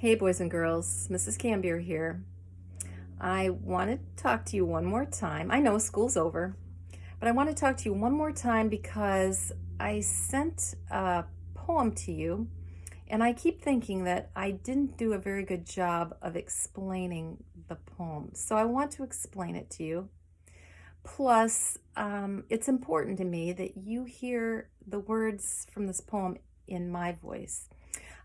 Hey, boys and girls, Mrs. Cambier here. I want to talk to you one more time. I know school's over, but I want to talk to you one more time because I sent a poem to you, and I keep thinking that I didn't do a very good job of explaining the poem. So I want to explain it to you. Plus, it's important to me that you hear the words from this poem in my voice.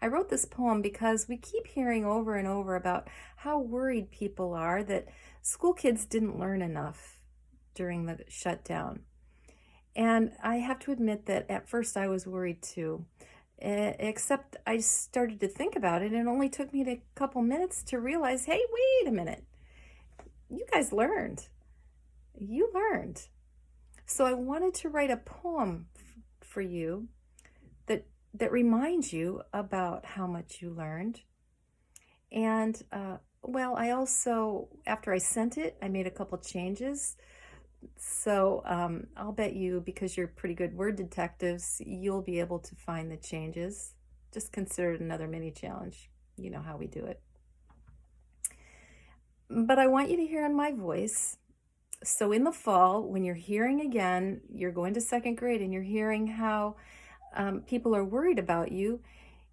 I wrote this poem because we keep hearing over and over about how worried people are that school kids didn't learn enough during the shutdown. And I have to admit that at first I was worried too. Except I started to think about it, and it only took me a couple minutes to realize, hey, wait a minute. You guys learned. You learned. So I wanted to write a poem for you that reminds you about how much you learned. And I also, after I sent it, I made a couple changes. So I'll bet you, because you're pretty good word detectives, you'll be able to find the changes. Just consider it another mini challenge. You know how we do it. But I want you to hear in my voice. So in the fall, when you're hearing again, you're going to second grade and you're hearing how people are worried about you,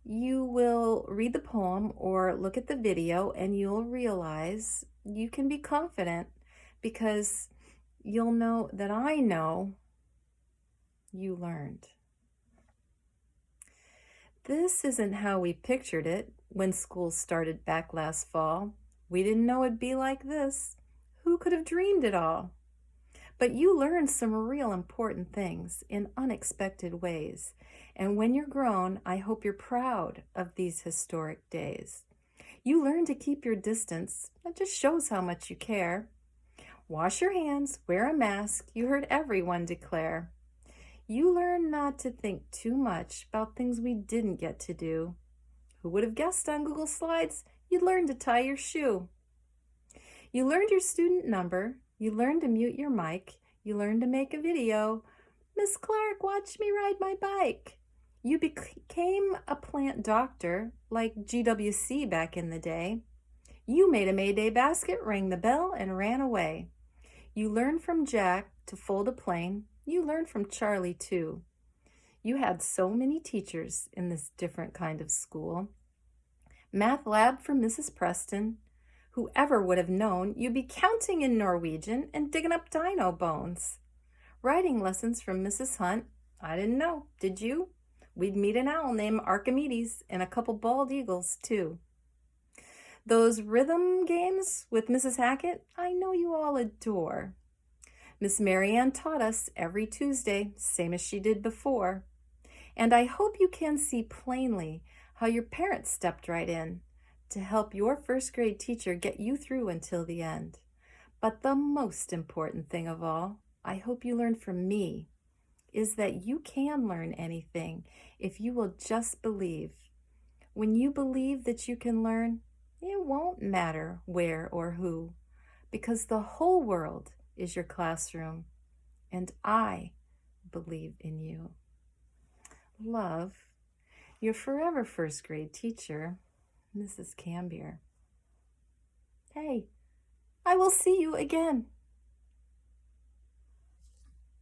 you will read the poem or look at the video and you'll realize you can be confident because you'll know that I know you learned. This isn't how we pictured it when school started back last fall. We didn't know it'd be like this. Who could have dreamed it all? But you learned some real important things in unexpected ways. And when you're grown, I hope you're proud of these historic days. You learn to keep your distance. That just shows how much you care. Wash your hands, wear a mask, you heard everyone declare. You learn not to think too much about things we didn't get to do. Who would have guessed on Google Slides you'd learn to tie your shoe? You learned your student number. You learned to mute your mic. You learned to make a video. Miss Clark, watch me ride my bike. You became a plant doctor like GWC back in the day. You made a Mayday basket, rang the bell, and ran away. You learned from Jack to fold a plane. You learned from Charlie too. You had so many teachers in this different kind of school. Math lab from Mrs. Preston. Whoever would have known you'd be counting in Norwegian and digging up dino bones. Writing lessons from Mrs. Hunt. I didn't know, did you? We'd meet an owl named Archimedes and a couple bald eagles too. Those rhythm games with Mrs. Hackett, I know you all adore. Miss Marianne taught us every Tuesday, same as she did before. And I hope you can see plainly how your parents stepped right in to help your first grade teacher get you through until the end. But the most important thing of all, I hope you learn from me, is that you can learn anything if you will just believe. When you believe that you can learn, it won't matter where or who, because the whole world is your classroom, and I believe in you. Love, your forever first grade teacher, Mrs. Cambier. Hey, I will see you again.